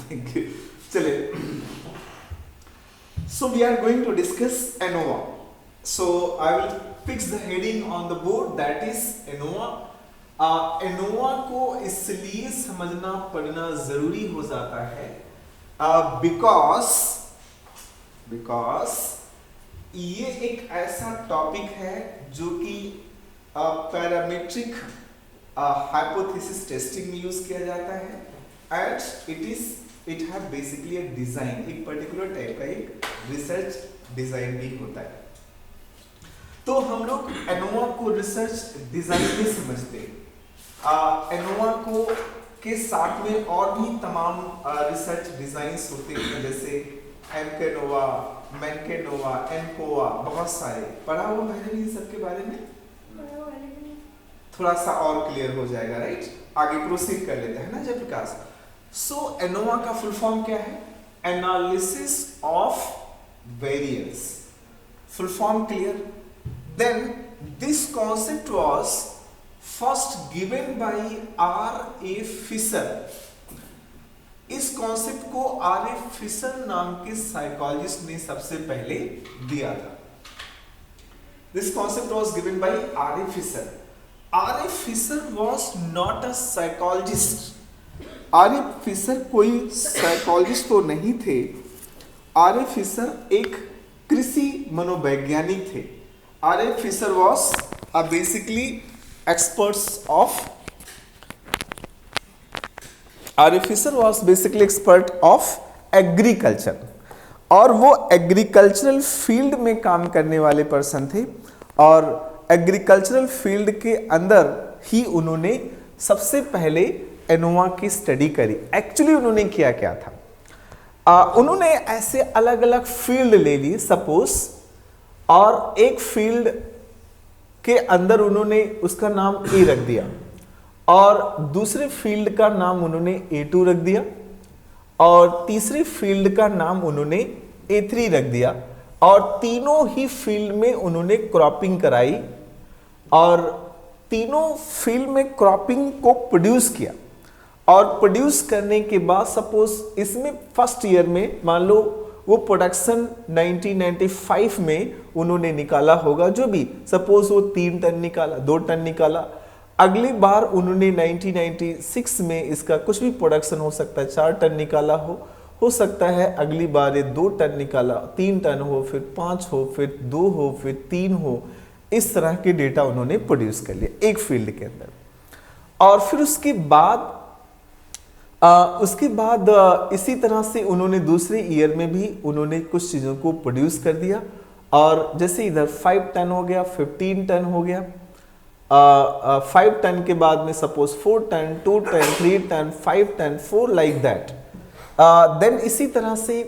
Thank you. चलिए, so we are going to discuss ANOVA. So I will fix the heading on the board, that is ANOVA. ANOVA को इसलिए समझना पढ़ना जरूरी हो जाता है because ये एक ऐसा टॉपिक है जो कि पैरामीट्रिक हाइपोथेसिस टेस्टिंग में यूज किया जाता है and it have basically a design, एक पर्टिकुलर टाइप का एक रिसर्च डिजाइन भी होता है। तो हम लोग एनोवा को रिसर्च डिजाइन में समझते हैं। एनोवा को के साथ में और भी तमाम रिसर्च डिजाइंस होते हैं, जैसे एमकेनोवा, मैनकेनोवा, एनकोवा, बहुत सारे। पढ़ा हुआ मैंने भी इन सब के बारे में, थोड़ा सा और क्लियर हो जाएगा, राइट? आगे प्रोसीड कर लेते हैं ना जयप्रकाश। सो एनोवा का फुल फॉर्म क्या है? Analysis of variance. Full form clear? Then this concept was first given by R A Fisher. इस कॉन्सेप्ट को आर ए फिशर नाम के साइकोलॉजिस्ट ने सबसे पहले दिया था। This concept was given by R A Fisher. R A Fisher was not a psychologist. R A Fisher कोई साइकोलॉजिस्ट तो नहीं थे। आर ए फिशर एक कृषि मनोवैज्ञानिक थे। R A Fisher was basically experts of R A Fisher was basically expert of agriculture, और वो एग्रीकल्चरल फील्ड में काम करने वाले पर्सन थे, और एग्रीकल्चरल फील्ड के अंदर ही उन्होंने सबसे पहले एनोवा की स्टडी करी। एक्चुअली उन्होंने किया क्या था, उन्होंने ऐसे अलग अलग फील्ड ले ली सपोज, और एक फील्ड के अंदर उन्होंने उसका नाम ए रख दिया, और दूसरे फील्ड का नाम उन्होंने A2 रख दिया, और तीसरी फील्ड का नाम उन्होंने A3 रख दिया, और तीनों ही फील्ड में उन्होंने क्रॉपिंग कराई, और तीनों फील्ड में क्रॉपिंग को प्रोड्यूस किया। और प्रोड्यूस करने के बाद सपोज इसमें फर्स्ट ईयर में मान लो वो प्रोडक्शन 1995 में उन्होंने निकाला होगा, जो भी सपोज वो 3 टन निकाला, 2 टन निकाला। अगली बार उन्होंने 1996 में इसका कुछ भी प्रोडक्शन हो सकता है, 4 टन निकाला हो सकता है अगली बार ये 2 टन निकाला, 3 टन हो, फिर 5 हो, फिर 2 हो, फिर 3 हो। इस तरह के डेटा उन्होंने प्रोड्यूस कर लिया एक फील्ड के अंदर। और फिर उसके बाद इसी तरह से उन्होंने दूसरे ईयर में भी उन्होंने कुछ चीज़ों को प्रोड्यूस कर दिया, और जैसे इधर 5 टन हो गया, 15 टन हो गया, 5 टन के बाद में suppose 4 ton, 2 ton, 3 ton, 5 ton, 4 like that. Then इसी तरह से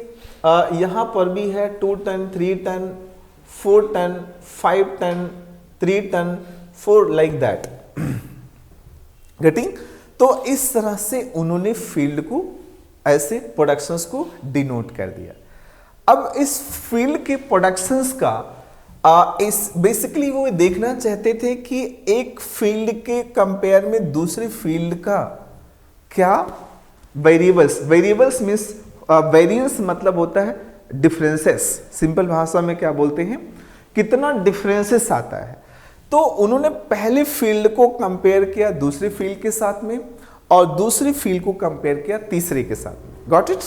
यहाँ पर भी है 2 ton, 3 ton, 4 ton, 5 ton, 3 ton, 4 like that. Getting? तो इस तरह से उन्होंने फील्ड को ऐसे प्रोडक्शंस को डिनोट कर दिया। अब इस फील्ड के प्रोडक्शंस का इस बेसिकली वो देखना चाहते थे कि एक फील्ड के कंपेयर में दूसरी फील्ड का क्या वेरिएबल्स मीन्स वेरिएंस मतलब होता है डिफरेंसेस। सिंपल भाषा में क्या बोलते हैं, कितना डिफरेंसेस आता है। तो उन्होंने पहले फील्ड को कंपेयर किया दूसरी फील्ड के साथ में, और दूसरी फील्ड को कंपेयर किया तीसरे के साथ में। Got it?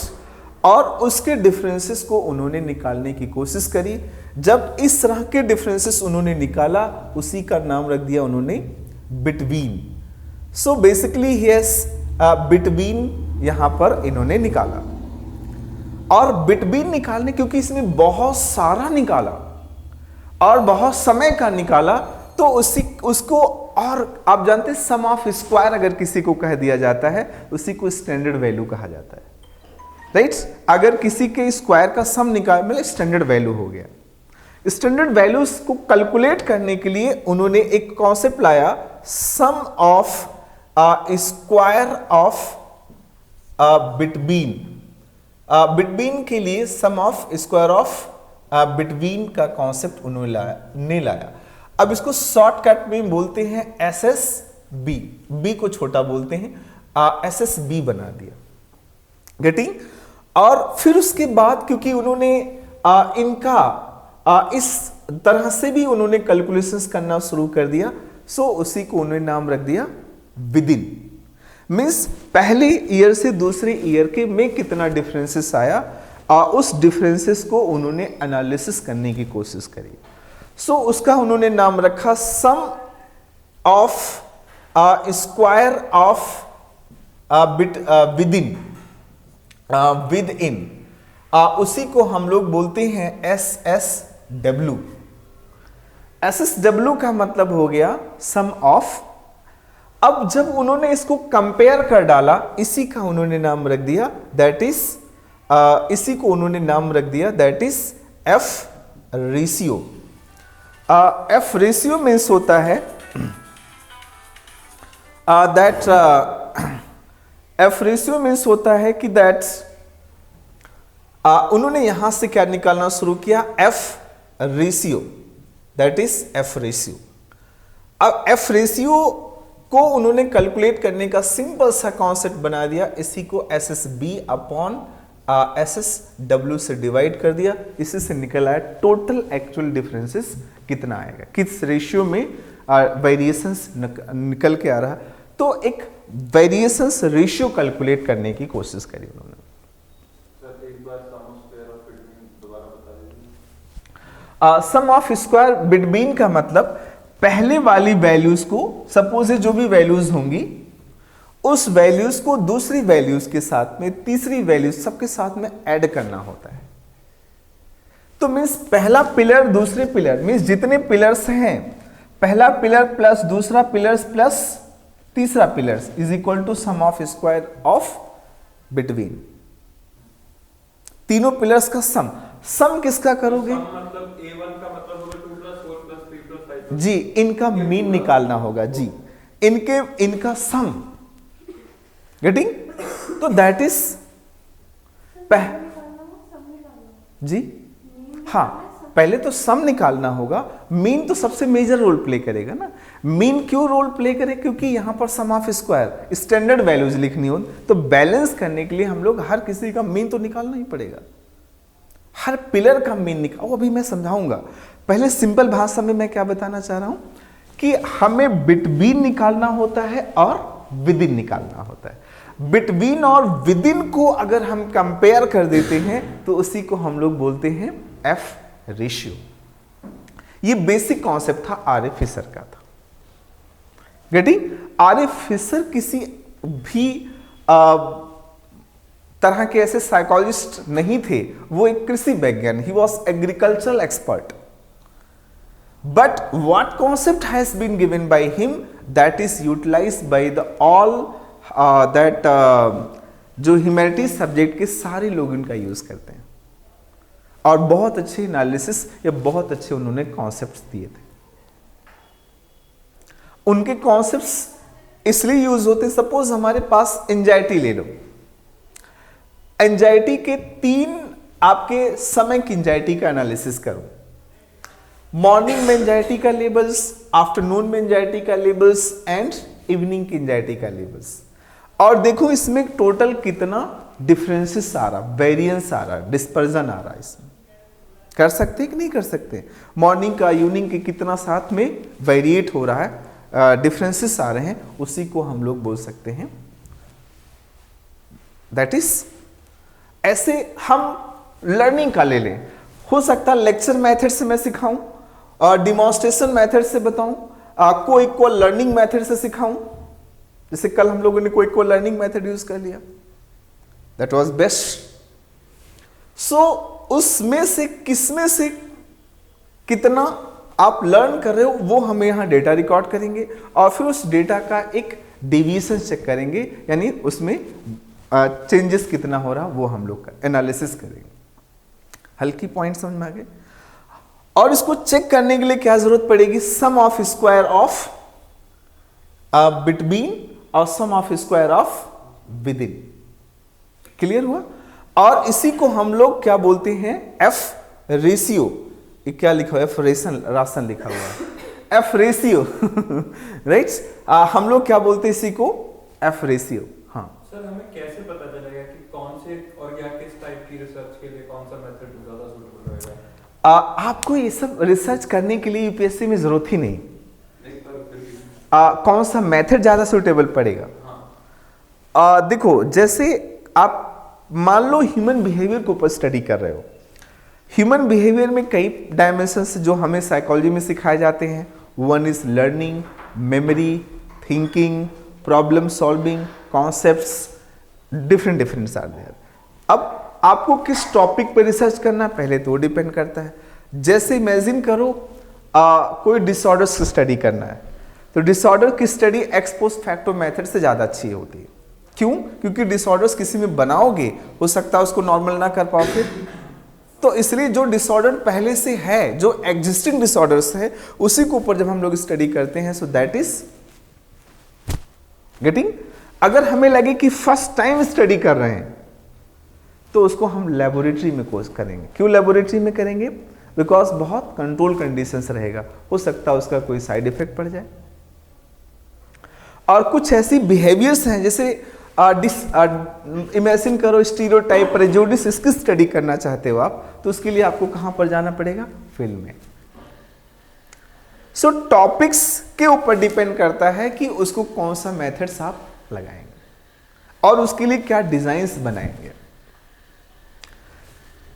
और उसके डिफरेंसेस को उन्होंने निकालने की कोशिश करी। जब इस तरह के डिफरेंसेस उन्होंने निकाला, उसी का नाम रख दिया उन्होंने between. So basically yes, between यहां पर इन्होंने निकाला। और बिटवीन निकालने, क्योंकि इसमें बहुत सारा निकाला और बहुत समय का निकाला, तो उसको, और आप जानते हैं सम ऑफ स्क्वायर अगर किसी को कह दिया जाता है, उसी को स्टैंडर्ड वैल्यू कहा जाता है, राइट? अगर किसी के स्क्वायर का सम निकाल मतलब स्टैंडर्ड वैल्यू हो गया। स्टैंडर्ड वैल्यूज को कैलकुलेट करने के लिए उन्होंने एक कॉन्सेप्ट लाया, sum of square of between. Between के लिए sum of square of between का कॉन्सेप्ट उन्होंने लाया। अब इसको शॉर्टकट में बोलते हैं SSB, बी को छोटा बोलते हैं, SSB बना दिया। गेटिंग। और फिर उसके बाद क्योंकि उन्होंने इस तरह से भी उन्होंने कैलकुलेशंस करना शुरू कर दिया, सो उसी को उन्होंने नाम रख दिया विद इन। मीन्स पहले ईयर से दूसरे ईयर के में कितना डिफरेंसेस आया, उस डिफरेंसेस को उन्होंने एनालिसिस करने की कोशिश करी। सो उसका उन्होंने नाम रखा sum of square of within, within, उसी को हम लोग बोलते हैं SSW। SSW का मतलब हो गया सम ऑफ। अब जब उन्होंने इसको कंपेयर कर डाला, इसी का उन्होंने नाम रख दिया दैट इज, इसी को उन्होंने नाम रख दिया that is F ratio. F ratio means होता है दैट F रेशियो मीन्स होता है कि दैट उन्होंने यहां से क्या निकालना शुरू किया, F ratio, that is F ratio. अब F रेशियो को उन्होंने कैलकुलेट करने का सिंपल सा कॉन्सेप्ट बना दिया, इसी को SSB अपॉन SSW से डिवाइड कर दिया। इसी से निकल आया टोटल एक्चुअल डिफरेंसेस कितना आएगा, किस रेशियो में वेरिएशंस निकल के आ रहा। तो एक वेरिएशंस रेशियो कैलकुलेट करने की कोशिश करी उन्होंने। सम ऑफ स्क्वायर बिटवीन का मतलब पहले वाली वैल्यूज को, सपोज जो भी वैल्यूज होंगी उस वैल्यूज को दूसरी वैल्यूज के साथ में, तीसरी वैल्यूज सबके साथ में ऐड करना होता है। तो मीन्स पहला पिलर दूसरे पिलर, मीन्स जितने पिलर्स हैं, पहला पिलर प्लस दूसरा पिलर्स प्लस तीसरा pillars is equal to sum of square of between. तीनों पिलर्स का सम किसका करोगे, मतलब A1 का मतलब होगा 2 + 4 + 3 + 5 जी, इनका मीन निकालना होगा जी, इनका सम, गेटिंग। तो दैट इज जी हाँ, पहले तो सम निकालना होगा, मीन तो सबसे मेजर रोल प्ले करेगा ना। मीन क्यों रोल प्ले करे, क्योंकि यहां पर सम ऑफ स्क्वायर स्टैंडर्ड वैल्यूज लिखनी हो, तो बैलेंस करने के लिए हम लोग हर किसी का मीन तो निकालना ही पड़ेगा, हर पिलर का मीन निकालो। अभी मैं समझाऊंगा, पहले सिंपल भाषा में मैं क्या बताना चाह रहा हूं कि हमें बिटवीन निकालना होता है और विद इन निकालना होता है। बिटवीन और विद इन को अगर हम कंपेयर कर देते हैं तो उसी को हम लोग बोलते हैं F रेशियो। ये बेसिक कॉन्सेप्ट था आर.ए. फिशर का था, गेटिंग। आर.ए. फिशर किसी भी तरह के ऐसे साइकोलॉजिस्ट नहीं थे, वो एक कृषि वैज्ञानिक, he was agricultural expert. But what concept has been given by him that is utilized by the all that जो ह्यूमैनिटीज सब्जेक्ट के सारे लोग इनका यूज करते हैं, और बहुत अच्छे एनालिसिस या बहुत अच्छे उन्होंने कॉन्सेप्ट्स दिए थे। उनके कॉन्सेप्ट्स इसलिए यूज होते हैं, सपोज हमारे पास एंजाइटी ले लो, एंजाइटी के 3 आपके समय की एंजाइटी का एनालिसिस करो। मॉर्निंग में एंजाइटी का लेवल्स, आफ्टरनून में एंजाइटी का लेवल्स एंड इवनिंग की एंजाइटी का लेवल्स, और देखो इसमें टोटल कितना डिफरेंसेस आ रहा, वेरिएंस आ रहा, डिस्पर्जन आ रहा। इसमें कर सकते कि नहीं कर सकते, मॉर्निंग का इवनिंग के कितना साथ में वेरिएट हो रहा है, डिफरेंसेस आ रहे हैं, उसी को हम लोग बोल सकते हैं दैट इज। ऐसे हम लर्निंग का ले लें, हो सकता है लेक्चर मेथड से मैं सिखाऊं, डिमॉन्स्ट्रेशन मेथड से बताऊं, को इक्वल लर्निंग मेथड से सिखाऊं, जैसे कल हम लोगों ने को इक्वल लर्निंग मेथड यूज कर लिया, दैट वाज बेस्ट। सो उसमें से किसमें से कितना आप लर्न कर रहे हो वो हमें यहां डेटा रिकॉर्ड करेंगे, और फिर उस डेटा का एक डेविएशन चेक करेंगे, यानी उसमें चेंजेस कितना हो रहा वो हम लोग का एनालिसिस करेंगे। हल्की पॉइंट समझ में आ गए। और इसको चेक करने के लिए क्या जरूरत पड़ेगी, sum of square of between और sum of square of within. Clear हुआ। और इसी को हम लोग क्या बोलते हैं, एफ रेशियो। क्या लिखा हुआ है, एफ राशन लिखा हुआ है, एफ रेशियो राइट। हम लोग क्या बोलते हैं इसी को, एफ रेशियो। हाँ सर हमें कैसे पता चलेगा कि कौन से और या किस टाइप की रिसर्च के लिए कौन सा मेथड ज़्यादा सूटेबल रहेगा? आपको ये सब रिसर्च करने के लिए यूपीएससी में जरूरत ही नहीं। नहीं पर फिर भी कौन सा मेथड ज़्यादा सूटेबल पड़ेगा? हाँ देखो, जैसे आप मान लो ह्यूमन बिहेवियर के ऊपर स्टडी कर रहे हो। ह्यूमन बिहेवियर में कई डायमेंशंस जो हमें साइकोलॉजी में सिखाए जाते हैं। One is learning, memory, thinking, problem solving, concepts, different different are there. अब आपको किस टॉपिक पर रिसर्च करना पहले तो डिपेंड करता है। जैसे इमेजिन करो कोई डिसऑर्डर्स की स्टडी करना है, तो डिसऑर्डर की study x post facto method से ज़्यादा अच्छी होती है। क्यों? क्योंकि डिसऑर्डर्स किसी में बनाओगे, हो सकता है उसको नॉर्मल ना कर पाओ फिर। तो इसलिए जो डिसऑर्डर पहले से है, जो एग्जिस्टिंग डिसऑर्डर्स है, उसी के ऊपर जब हम लोग स्टडी करते हैं, सो दैट इज गेटिंग। अगर हमें लगे कि फर्स्ट टाइम स्टडी कर रहे हैं, तो उसको हम लेबोरेटरी में कोर्स करेंगे। क्यों लेबोरेटरी में करेंगे? बिकॉज बहुत कंट्रोल कंडीशंस रहेगा, हो सकता है उसका कोई साइड इफेक्ट पड़ जाए। और कुछ ऐसी बिहेवियर्स हैं, जैसे इमेजिन करो स्टीरियोटाइप, प्रेजुडिस, इसकी स्टडी करना चाहते हो आप, तो उसके लिए आपको कहां पर जाना पड़ेगा? फील्ड में। सो टॉपिक्स के ऊपर डिपेंड करता है कि उसको कौन सा मेथड्स आप लगाएंगे और उसके लिए क्या डिजाइन्स बनाएंगे।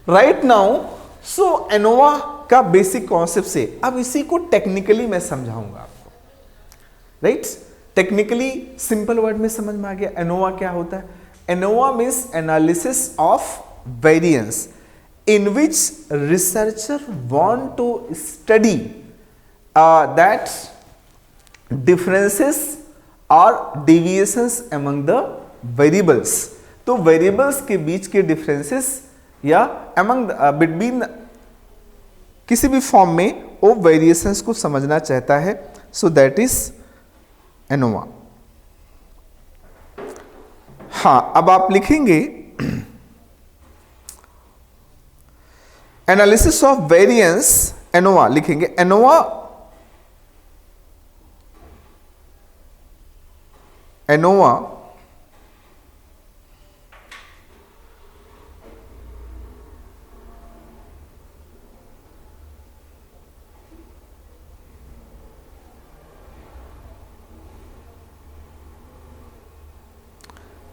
राइट नाउ, सो एनोवा का बेसिक कॉन्सेप्ट से अब इसी को टेक्निकली मैं समझाऊंगा आपको। राइट, टेक्निकली सिंपल वर्ड में समझ में आ गया एनोवा क्या होता है? ANOVA means analysis of variance in which researcher want to study that differences और डेविएशंस अमंग द वेरिएबल्स। तो वेरिएबल्स के बीच के डिफरेंसेस या अमंग बिटवीन किसी भी फॉर्म में वो वेरिएशंस को समझना चाहता है। So that is ANOVA. हाँ, अब आप लिखेंगे एनालिसिस ऑफ वेरिएंस, एनोवा लिखेंगे। ANOVA ANOVA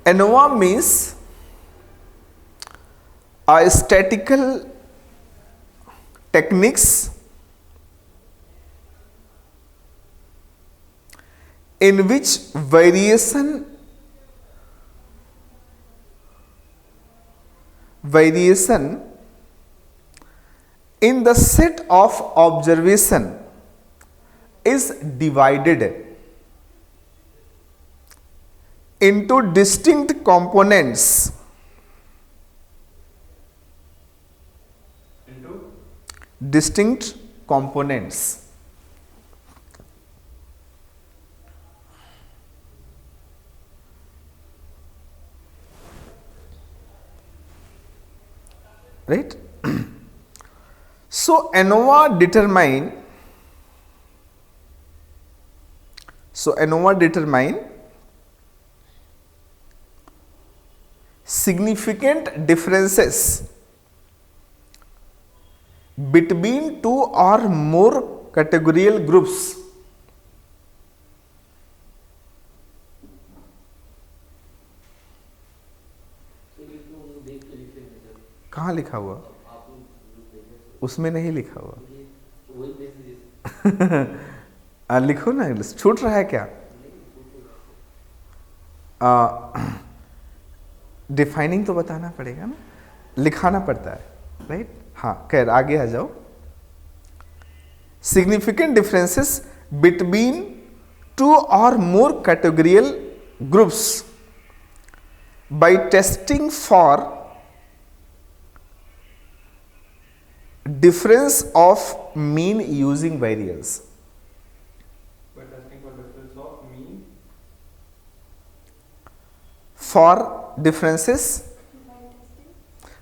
ANOVA means a statistical techniques in which variation in the set of observation is divided into distinct components right? So ANOVA determine significant differences between two or more categorical groups कहाँ लिखा हुआ? उसमें नहीं लिखा हुआ। लिखो ना, छूट रहा है क्या? डिफाइनिंग तो बताना पड़ेगा ना, लिखाना पड़ता है, राइट? हाँ, खैर आगे आ जाओ। सिग्निफिकेंट डिफरेंसेस बिटवीन टू और more categorical groups by testing for difference of mean using variance. By testing for difference of mean for differences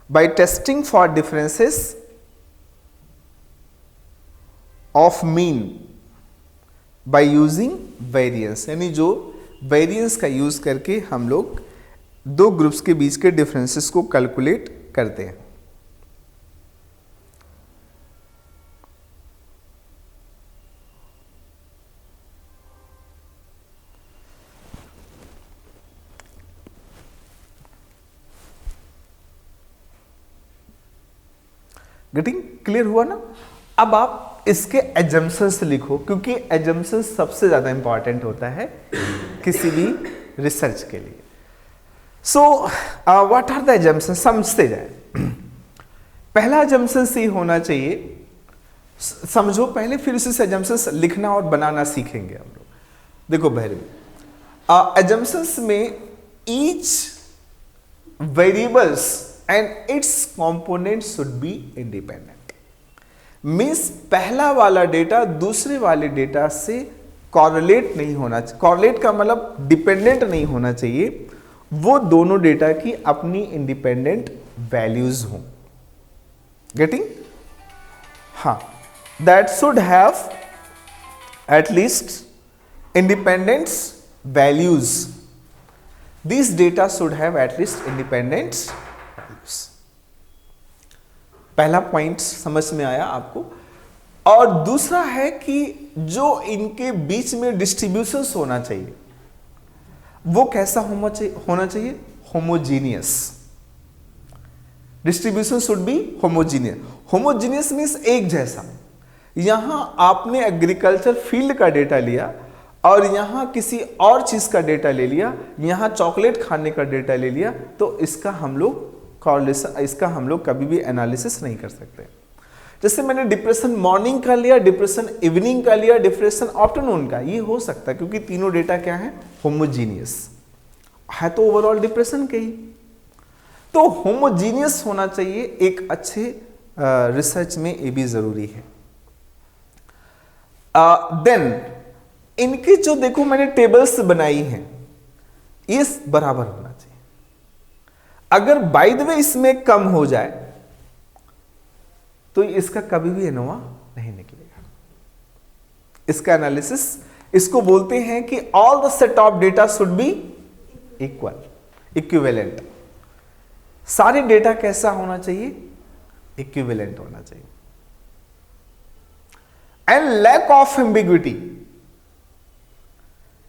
by testing for differences of mean by using variance, यानी जो variance का use करके हम लोग दो groups के बीच के डिफरेंसेस को कैलकुलेट करते हैं। गेटिंग क्लियर हुआ ना? अब आप इसके एजम्पशंस लिखो, क्योंकि एजम्पशंस सबसे ज्यादा इंपॉर्टेंट होता है किसी भी रिसर्च के लिए। So what are the assumptions, समझते जाए। पहला एजम्पशंस ये होना चाहिए, समझो पहले, फिर उसी एजम्पशंस लिखना और बनाना सीखेंगे हम लोग। देखो भैरवी, एजम्पशंस में each variables and it's component should be independent. Means पहला वाला डेटा दूसरे वाले डेटा से कॉरेलेट नहीं होना चाहिए। कॉरेलेट का मतलब डिपेंडेंट नहीं होना चाहिए, वो दोनों डेटा की अपनी इंडिपेंडेंट वैल्यूज हों। गेटिंग? हाँ, that should have at least independent values. This data should have at least independent values. पहला पॉइंट समझ में आया आपको। और दूसरा है कि जो इनके बीच में डिस्ट्रीब्यूशंस होना चाहिए वो कैसा होना चाहिए? Homogeneous. Distribution should be homogeneous. Homogeneous means एक जैसा। यहां आपने एग्रीकल्चर फील्ड का डेटा लिया और यहां किसी और चीज का डेटा ले लिया, यहां चॉकलेट खाने का डेटा ले लिया, तो इसका हम लोग कॉरलेशन, इसका हम लोग कभी भी एनालिसिस नहीं कर सकते। जैसे मैंने डिप्रेशन मॉर्निंग का लिया, डिप्रेशन इवनिंग का लिया, डिप्रेशन आफ्टरनून का, ये हो सकता है क्योंकि तीनों डेटा क्या है? होमोजीनियस है, तो ओवरऑल डिप्रेशन के ही। तो होमोजीनियस होना चाहिए एक अच्छे रिसर्च में, ये भी जरूरी है। देन इनकी जो देखो मैंने टेबल्स बनाई हैं, ये बराबर होना चाहिए। अगर बाय द वे इसमें कम हो जाए तो इसका कभी भी एनोवा नहीं निकलेगा। इसका एनालिसिस, इसको बोलते हैं कि all the set of data should be equal, equivalent. सारे डेटा कैसा होना चाहिए? इक्विवेलेंट होना चाहिए। एंड लैक ऑफ एम्बिग्विटी,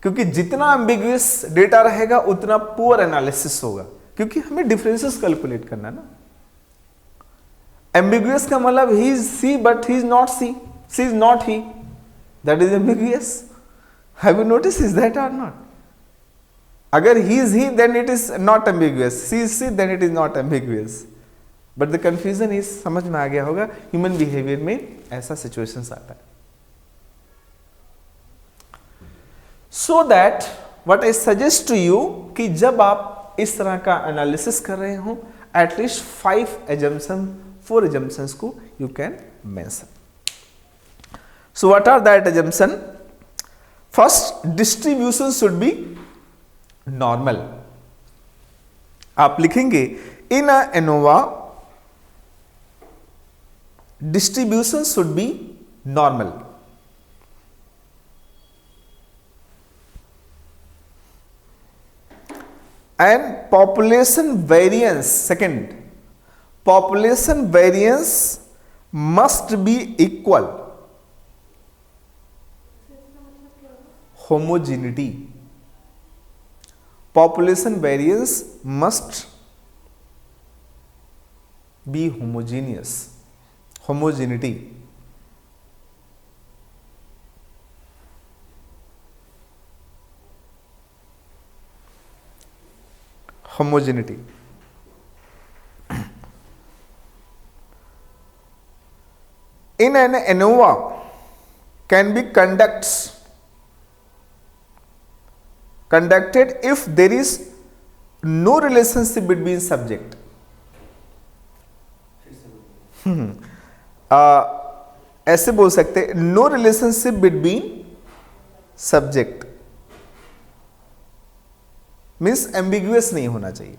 क्योंकि जितना एम्बिग्युअस डेटा रहेगा उतना पुअर एनालिसिस होगा, क्योंकि हमें डिफरेंसेस कैलकुलेट करना ना। एम्बिग्युअस का मतलब he is she but he is not she, she is not he, that is ambiguous. Have you notice is that और नॉट? अगर he is he then it is not ambiguous, she is she then it is not ambiguous. But the confusion is, समझ में आ गया होगा, human behaviour में ऐसा situations आता है। So that what I suggest to you कि जब आप इस तरह का एनालिसिस कर रहे हो, एटलीस्ट 5 एजम्पशन, 4 एजम्पशंस को you can mention. So what are that assumption? First, distribution should be normal. आप लिखेंगे in a ANOVA distribution should be normal. And population variance, second, population variance must be equal. Homogeneity. Population variance must be homogeneous. Homogeneity. Homogeneity. In an ANOVA can be conducted if there is no relationship between subject. ऐसे बोल सकते हैं, no relationship between subject, means ambiguous नहीं होना चाहिए।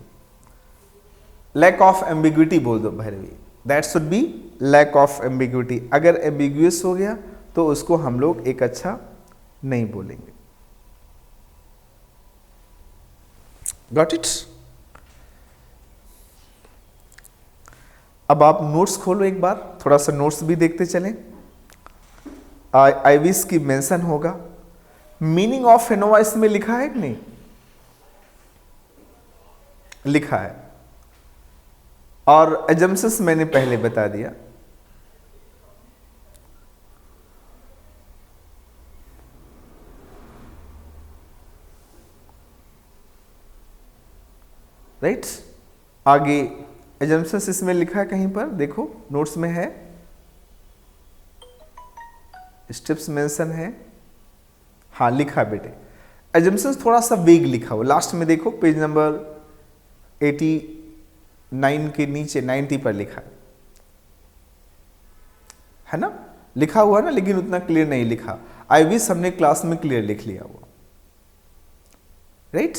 Lack of ambiguity बोल दो Bhairavi, that should be lack of ambiguity. अगर एम्बिग्युअस हो गया तो उसको हम लोग एक अच्छा नहीं बोलेंगे। Got it? अब आप नोट्स खोलो एक बार, थोड़ा सा नोट्स भी देखते चलें। आईविस की मेंशन होगा। मीनिंग ऑफ एनोवा इसमें लिखा है कि नहीं? लिखा है। और एजम्पशंस मैंने पहले बता दिया। राइट, आगे एजम्पशंस इसमें लिखा है कहीं पर, देखो नोट्स में है, स्टेप्स मेंशन है। हाँ लिखा है बेटे। एजम्पशंस थोड़ा सा वेग लिखा हुआ, लास्ट में देखो पेज नंबर 89 के नीचे 90 पर लिखा है ना, लिखा हुआ ना, लेकिन उतना क्लियर नहीं लिखा। आई विश हमने क्लास में क्लियर लिख लिया हुआ, राइट,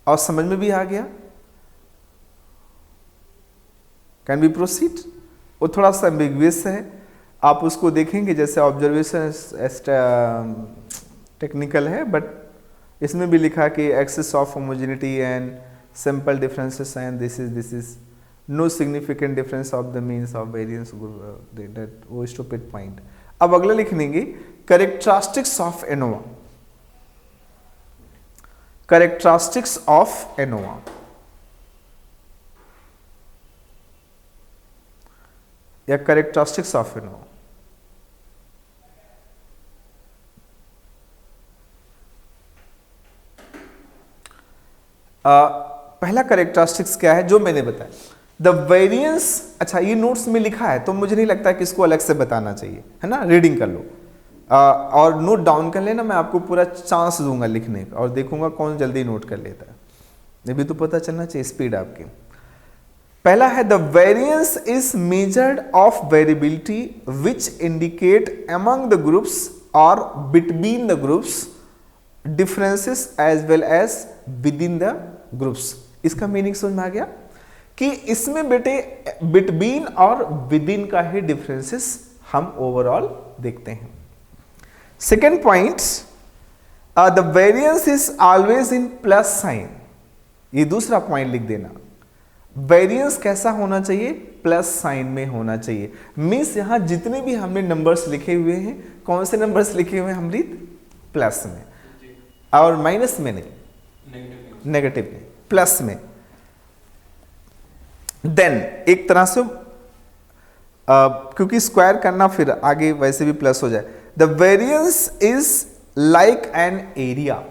और समझ में भी आ गया। Can be proceed. वो थोड़ा सा एम्बिगुअस है, आप उसको देखेंगे जैसे ऑब्जर्वेशन टेक्निकल है, बट इसमें भी लिखा कि access of homogeneity and simple differences and this is no significant difference of the means of variance, that वो स्टूपिड पॉइंट। अब अगला लिख लेंगे characteristics of ANOVA. Characteristics of ANOVA, या कैरेक्टरिस्टिक्स ऑफ एनोवा। पहला कैरेक्टरिस्टिक्स क्या है जो मैंने बताया, द वेरिएंस। अच्छा ये नोट्स में लिखा है तो मुझे नहीं लगता कि इसको अलग से बताना चाहिए, है ना, रीडिंग कर लो और नोट डाउन कर लेना। मैं आपको पूरा चांस दूंगा लिखने का और देखूंगा कौन जल्दी नोट कर लेता है, ये भी तो पता चलना चाहिए स्पीड आपकी। पहला है the variance is measured of variability which indicate among the groups और between the groups differences as well as within the groups. इसका मीनिंग समझ में आ गया कि इसमें बेटे बिटवीन और विद इन का ही डिफरेंसेस हम ओवरऑल देखते हैं। Second point, the variance is always in plus sign. ये दूसरा पॉइंट लिख देना, वेरिएंस कैसा होना चाहिए, प्लस साइन में होना चाहिए। मीन्स यहां जितने भी हमने नंबर्स लिखे हुए हैं, कौन से नंबर्स लिखे हुए हैं हमरीत, प्लस में, और माइनस में नहीं, नेगेटिव में, प्लस में। देन एक तरह से क्योंकि स्क्वायर करना फिर आगे वैसे भी प्लस हो जाए। The variance is like an area,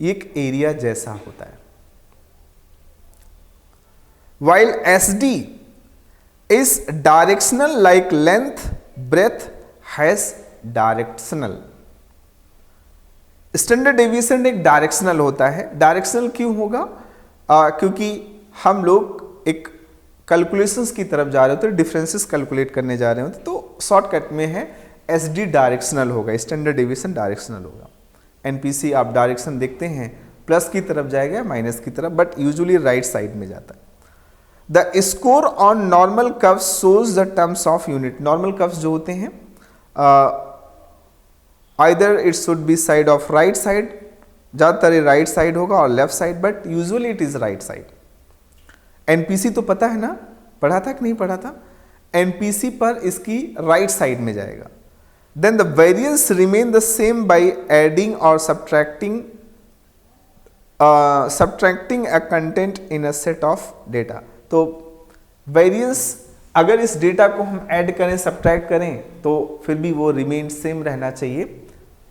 एक एरिया जैसा होता है। While SD is directional like length, breadth has directional. Standard deviation एक डायरेक्शनल होता है। डायरेक्शनल क्यों होगा? क्योंकि हम लोग एक कैलकुलेशंस की तरफ जा रहे होते हैं, डिफरेंसेस कैलकुलेट करने जा रहे होते, तो शॉर्टकट में है SD डायरेक्शनल होगा, स्टैंडर्ड डेविएशन डायरेक्शनल होगा। NPC आप डायरेक्शन देखते हैं, प्लस की तरफ जाएगा माइनस की तरफ, बट यूजुअली राइट साइड में जाता है। The score on normal curves shows the terms of unit. Normal curves जो होते हैं either it should be side of right side, ज़्यादातर राइट साइड होगा और left side, but usually it is right side. NPC तो पता है ना, पढ़ा था कि नहीं पढ़ा था? एनपीसी पर इसकी राइट साइड में जाएगा। Then the variance remain the same by adding और subtracting a content in a set of data. तो वेरिएंस अगर इस डेटा को हम ऐड करें, सब्ट्रैक्ट करें, तो फिर भी वो रिमेन सेम रहना चाहिए,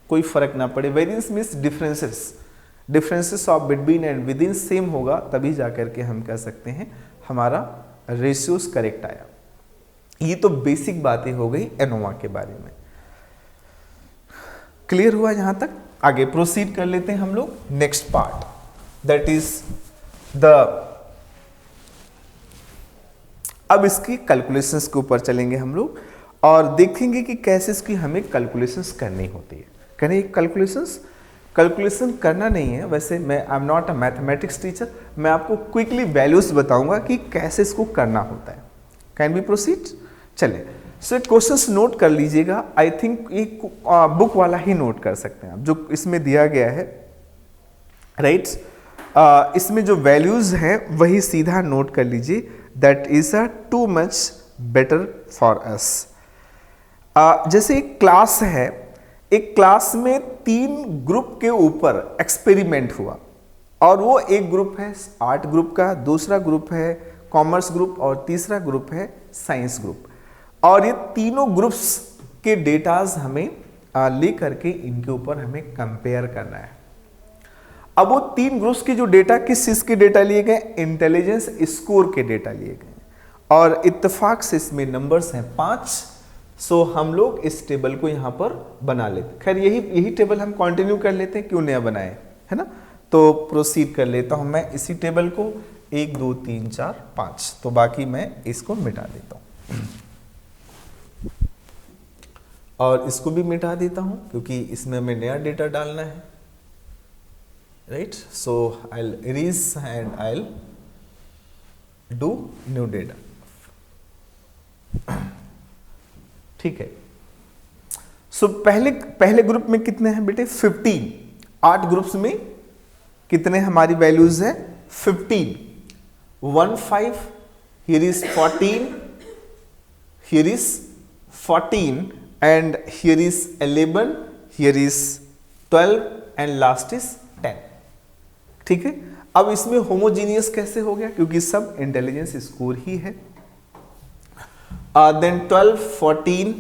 कोई फर्क ना पड़े। Variance means differences of between and with in same होगा, तभी जाकर के हम कह सकते हैं हमारा रेशियोज करेक्ट आया। ये तो बेसिक बातें हो गई एनोवा के बारे में। क्लियर हुआ यहां तक? आगे प्रोसीड कर लेते हैं हम लोग next part, that is the, अब इसकी कैलकुलेशंस के ऊपर चलेंगे हम लोग और देखेंगे कि कैसे इसकी हमें कैलकुलेशंस करनी होती है। करें कैलकुलेशन करना नहीं है, वैसे मैं I am not a mathematics teacher, मैं आपको क्विकली वैल्यूज बताऊंगा कि कैसे इसको करना होता है। Can be proceed? चले, सो क्वेश्चंस नोट कर लीजिएगा। आई थिंक ये बुक वाला ही नोट कर सकते हैं आप, जो इसमें दिया गया है, राइट। इसमें जो वैल्यूज हैं वही सीधा नोट कर लीजिए, that is a too much better for us. जैसे एक क्लास है, एक क्लास में 3 ग्रुप के ऊपर एक्सपेरिमेंट हुआ, और वो एक ग्रुप है आर्ट ग्रुप का, दूसरा ग्रुप है कॉमर्स ग्रुप और तीसरा ग्रुप है साइंस ग्रुप। और ये तीनों ग्रुप्स के डेटाज हमें ले करके इनके ऊपर हमें कंपेयर करना है। अब वो 3 ग्रुप्स के जो डेटा किस चीज के डेटा लिए गए, इंटेलिजेंस स्कोर के डेटा लिए गए, और इत्तेफाक से इसमें नंबर्स हैं 5। सो हम लोग इस टेबल को यहां पर बना लेते। खैर यही टेबल हम कंटिन्यू कर लेते हैं, क्यों नया बनाए, है ना। तो प्रोसीड कर लेता हूं मैं इसी टेबल को, 1 2 3 4 5, तो बाकी मैं इसको मिटा देता हूं और इसको भी मिटा देता हूं क्योंकि इसमें हमें नया डेटा डालना है, right. So I will erase and I will do new data, ठीक है। सो पहले ग्रुप में कितने हैं बेटे, 15। 8 ग्रुप्स में कितने हमारी वैल्यूज है, 15। 1 5, here is 14, here is 14, and here is 11, here is 12, and last is 10, ठीक है। अब इसमें होमोजीनियस कैसे हो गया, क्योंकि सब इंटेलिजेंस स्कोर ही है। Then 12, 14,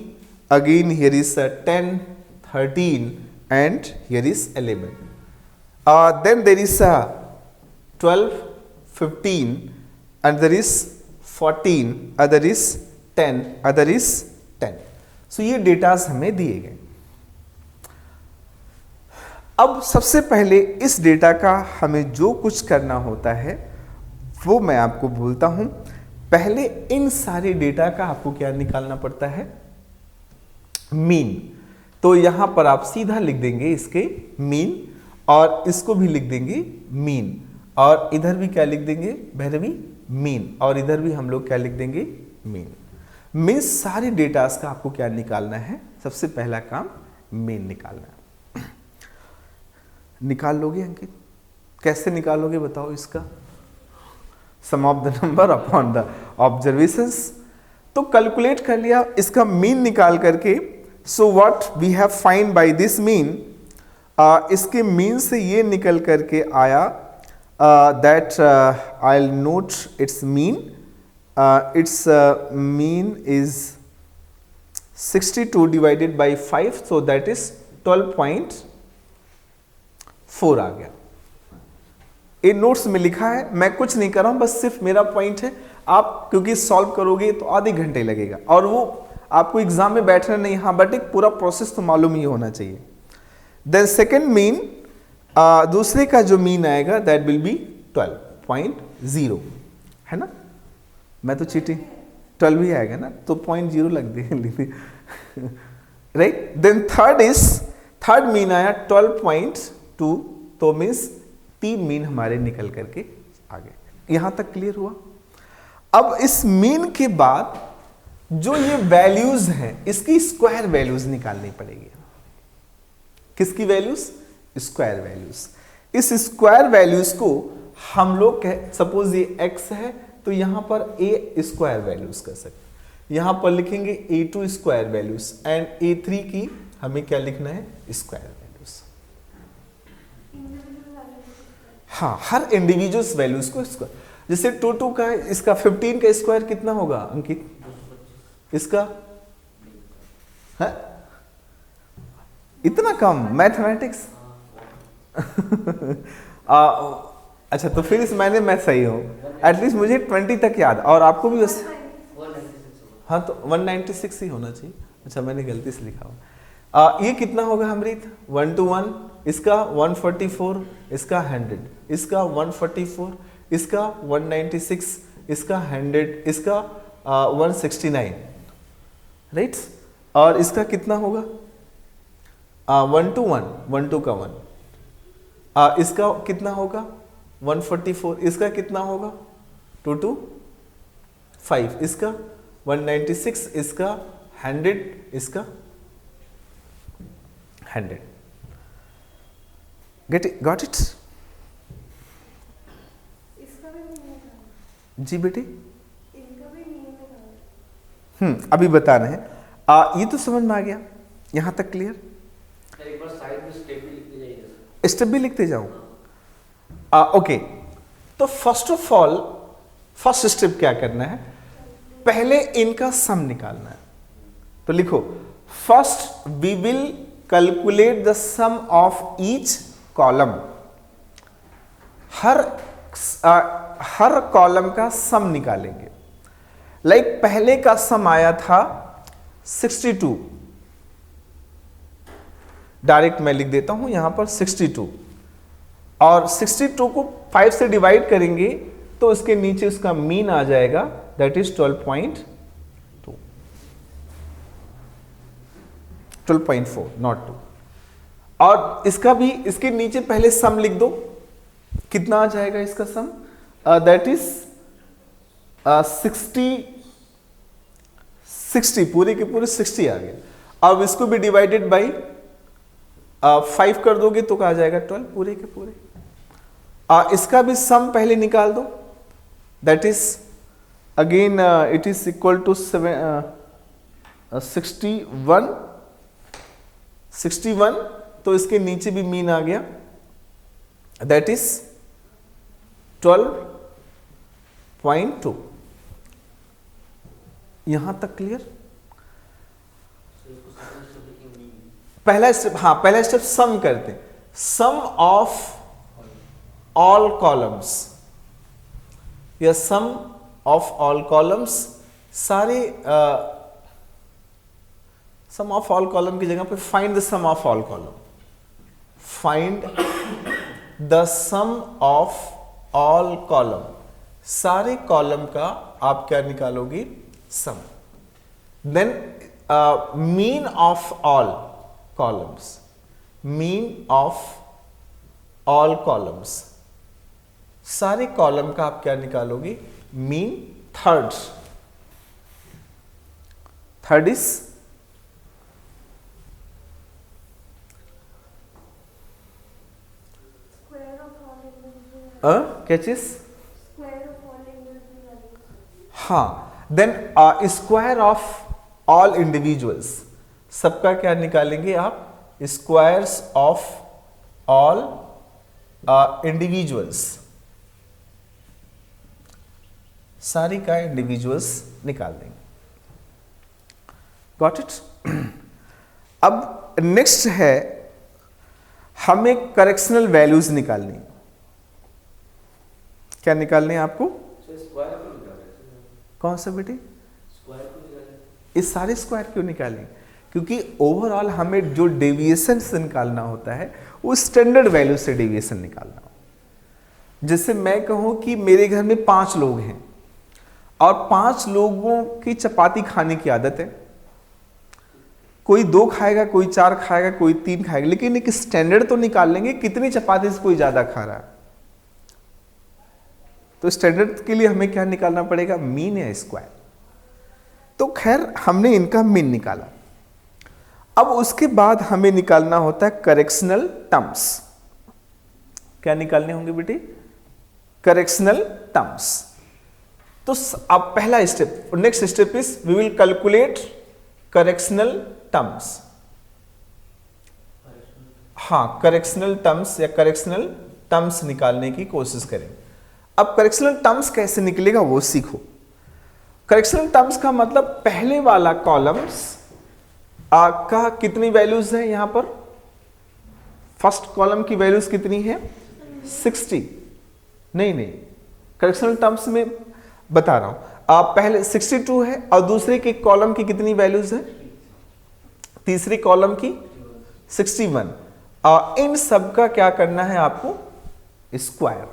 again here is 10, 13, and here is 11. Then there is 12, 15, and there is 14, other is 10, other is 10. So ये डेटास हमें दिए गए। अब सबसे पहले इस डेटा का हमें जो कुछ करना होता है वो मैं आपको बोलता हूं। पहले इन सारे डेटा का आपको क्या निकालना पड़ता है, मीन। तो यहां पर आप सीधा लिख देंगे इसके मीन, और इसको भी लिख देंगे मीन, और इधर भी क्या लिख देंगे भैरवी, मीन, और इधर भी हम लोग क्या लिख देंगे, मीन। मीन सारे डेटास का आपको क्या निकालना है, सबसे पहला काम मीन निकालना है। निकाल लोगे अंकित, कैसे निकालोगे बताओ इसका, sum of the number upon the observations. तो कैलकुलेट कर लिया इसका मीन निकाल करके। So what we have find by this mean, इसके मीन से ये निकल करके आया that I will note its mean, its mean is 62 divided by 5, so that is 12.4 आ गया। ये नोट्स में लिखा है, मैं कुछ नहीं कर रहा हूं, बस सिर्फ मेरा पॉइंट है। आप क्योंकि सॉल्व करोगे तो आधे घंटे लगेगा, और वो आपको एग्जाम में बैठना नहीं, हाँ बट एक पूरा प्रोसेस तो मालूम ही होना चाहिए। देन सेकेंड मीन, दूसरे का जो मीन आएगा दैट विल बी 12.0, है ना। मैं तो चीटिंग 12 ही आएगा ना, तो 0.0 लग दे राइट। देन थर्ड मीन आया 12.2, तो मीन्स 3 मीन हमारे निकल करके आ गए। यहां तक क्लियर हुआ। अब इस मीन के बाद जो ये वैल्यूज हैं इसकी स्क्वायर वैल्यूज निकालनी पड़ेगी। किसकी वैल्यूज, स्क्वायर वैल्यूज। इस स्क्वायर वैल्यूज को हम लोग सपोज ये x है तो यहां पर a स्क्वायर वैल्यूज कर सकते, यहां पर लिखेंगे a2 square values, and a3 की हमें क्या लिखना है, स्क्वायर वैल्यूज। हाँ, हर इंडिविजुअल वैल्यूज को स्क्वायर, जैसे 2 का इसका 15 का स्क्वायर कितना होगा अंकित, इसका है इतना कम मैथमेटिक्स अच्छा, तो फिर इस महीने मैं सही हूं, एटलीस्ट मुझे 20 तक याद, और आपको भी बस, हाँ तो 196 ही होना चाहिए। अच्छा मैंने गलती से लिखा हुआ। ये कितना होगा हमरीत, 1 to 1, इसका 144, इसका 100, इसका 144, इसका 196, इसका 100, इसका 169, राइट। और इसका कितना होगा 1 to 1, 1 to का 1, इसका कितना होगा 144, इसका कितना होगा 2 to 5, इसका 196, इसका 100, इसका 100। Got it? जी बेटे, इनका भी मीन निकालना अभी बता रहे हैं। ये तो समझ में आ गया, यहां तक क्लियर। एक बार साइड में स्टेप भी लिखते जाइए। स्टेप भी लिखते जाऊं। ओके, तो first of all first step क्या करना है, पहले इनका सम निकालना है। तो लिखो, first we will calculate the sum of each column. हर कॉलम का सम निकालेंगे। लाइक पहले का सम आया था 62, डायरेक्ट मैं लिख देता हूं यहां पर 62, और 62 को 5 से डिवाइड करेंगे तो इसके नीचे उसका मीन आ जाएगा, दैट इज 12.2, 12.4 नॉट 2। और इसका भी, इसके नीचे पहले सम लिख दो, कितना आ जाएगा इसका सम, दैट इज 60 पूरे के पूरे 60 आ गया। अब इसको भी डिवाइडेड बाई 5 कर दोगे तो क्या आ जाएगा 12 पूरे के पूरे। इसका भी सम पहले निकाल दो, that is again it is equal to 61, तो इसके नीचे भी मीन आ गया, दैट इज 12.2। यहां तक क्लियर। पहला स्टेप, हाँ पहला स्टेप सम करते हैं, सम ऑफ ऑल कॉलम्स या सम ऑफ ऑल कॉलम्स। सारे सम ऑफ ऑल कॉलम की जगह पे find the sum of all column, find the sum of all column. सारे कॉलम का आप क्या निकालोगे, sum. Then mean of all columns, mean of all columns. सारे कॉलम का आप क्या निकालोगे, mean. Third is square of all angles क्या चीज, स्क्वायर ऑफ ऑल एंगल्स भी वैल्यूज। हाँ, then square of all individuals, सबका क्या निकालेंगे आप, स्क्वायर्स ऑफ ऑल इंडिविजुअल्स, सारी का इंडिविजुअल्स निकाल देंगे। Got it. अब नेक्स्ट है, हमें करेक्शनल वैल्यूज निकालनी। क्या निकालनी है आपको, स्क्वायर क्यों निकाल रहे हैं? कौन सा बेटी, स्क्वायर क्यों निकाल रहे हैं? इस सारे स्क्वायर क्यों निकालें, क्योंकि ओवरऑल हमें जो डेविएशन से निकालना होता है वो स्टैंडर्ड वैल्यू से डेविएशन निकालना होता है। जैसे मैं कहूं कि मेरे घर में 5 लोग हैं और 5 लोगों की चपाती खाने की आदत है, कोई 2 खाएगा, कोई 4 खाएगा, कोई 3 खाएगा, लेकिन एक स्टैंडर्ड तो निकाल लेंगे कितनी चपाती से कोई ज्यादा खा रहा है। तो स्टैंडर्ड के लिए हमें क्या निकालना पड़ेगा, मीन या स्क्वायर। तो खैर हमने इनका मीन निकाला। अब उसके बाद हमें निकालना होता है करेक्शनल टर्म्स। क्या निकालने होंगे बेटे, करेक्शनल टर्म्स। तो अब पहला step, next step is we will calculate correctional terms. हाँ, करेक्शनल टर्म्स या करेक्शनल टर्म्स निकालने की कोशिश करें। अब करेक्शनल टर्म्स कैसे निकलेगा वो सीखो। करेक्शनल टर्म्स का मतलब पहले वाला कॉलम्स का कितनी वैल्यूज है, यहां पर फर्स्ट कॉलम की वैल्यूज कितनी है, 60। नहीं, करेक्शनल टर्म्स में बता रहा हूं, पहले 62 है और दूसरे के कॉलम की कितनी वैल्यूज है, तीसरी कॉलम की 61। इन सब का क्या करना है आपको, स्क्वायर,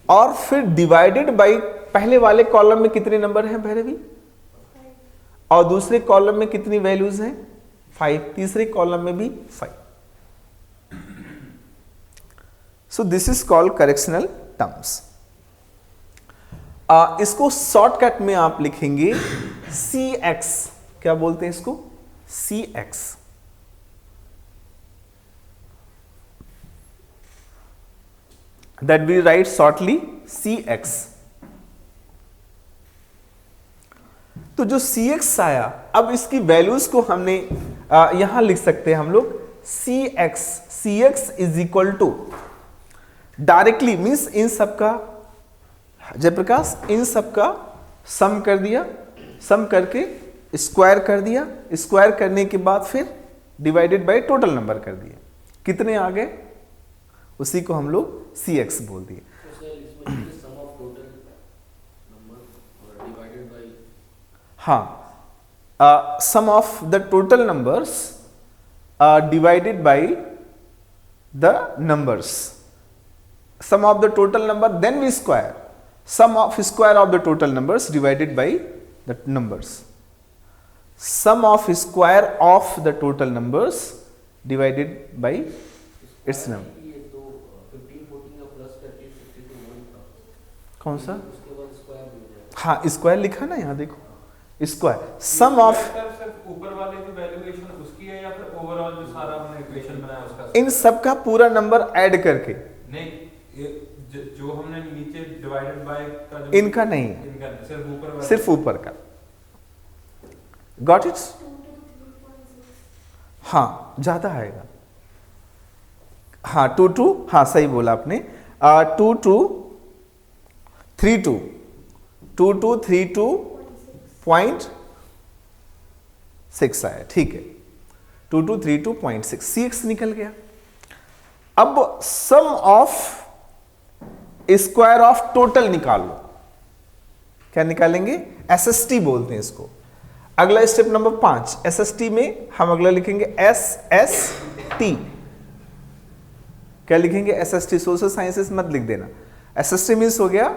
और फिर डिवाइडेड बाई पहले वाले कॉलम में कितने नंबर हैं भैरवी, और दूसरे कॉलम में कितनी वैल्यूज हैं, 5, तीसरे कॉलम में भी 5। So this is called correctional terms. इसको शॉर्टकट में आप लिखेंगे CX। क्या बोलते हैं इसको, CX। That we write shortly CX। तो जो Cx आया, अब इसकी वैल्यूज को हमने यहां लिख सकते हैं हम लोग Cx is equal to directly means in सबका, जयप्रकाश इन सबका सम कर दिया, सम करके स्क्वायर कर दिया, स्क्वायर करने के बाद फिर डिवाइडेड बाय टोटल नंबर कर दिया, कितने आ गए उसी को हम लोग Cx बोल दिए। तो सर इसमें सम ऑफ टोटल नंबर और डिवाइडेड बाय, हाँ, sum of the total numbers divided by the numbers, sum of the total number then we square, sum of square of the total numbers divided by the numbers, sum of square of the total numbers divided by its number। ये तो 15 14 का plus करके 62 1 था, कौन सा? उसके बाद square भी हो जाएगा। हाँ, स्क्वायर लिखा ना यहाँ देखो, स्क्वायर सम ऑफ, सिर्फ ऊपर वाले की वैल्यूएशन उसकी है या फिर ओवरऑल जो सारा हमने इक्वेशन बनाया उसका? इन सब का पूरा नंबर ऐड करके, नहीं, जो हमने नीचे डिवाइडेड बाय का जो इनका नहीं, इनका सिर्फ ऊपर वाला, सिर्फ ऊपर का। Got it? 2 to 3.6 हाँ, ज्यादा आएगा। हाँ 2 to, हाँ सही बोला आपने, 2 to 3 to 3.6 आया, ठीक है, 2 to 3.6 Cx निकल गया। अब सम ऑफ स्क्वायर ऑफ टोटल निकालो, क्या निकालेंगे? SST बोलते हैं इसको। अगला स्टेप नंबर 5, SST में हम अगला लिखेंगे SST, क्या लिखेंगे? SST, सोशल साइंसेस मत लिख देना। SST मीन्स हो गया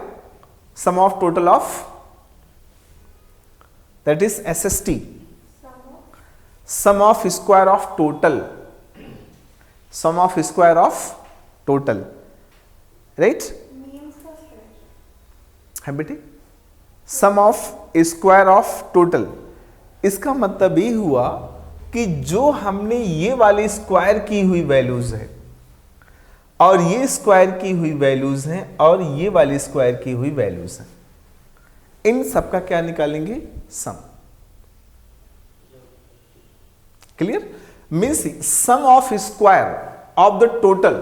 sum of total of, that is SST, sum of square of total, sum of square of total, right means का stretch है बेटे, sum of square of total. इसका मतलब ये हुआ कि जो हमने ये वाली स्क्वायर की हुई वैल्यूज है और ये स्क्वायर की हुई वैल्यूज हैं और ये वाली स्क्वायर की हुई वैल्यूज हैं, इन सबका क्या निकालेंगे? Sum. Clear? Means sum of square of the total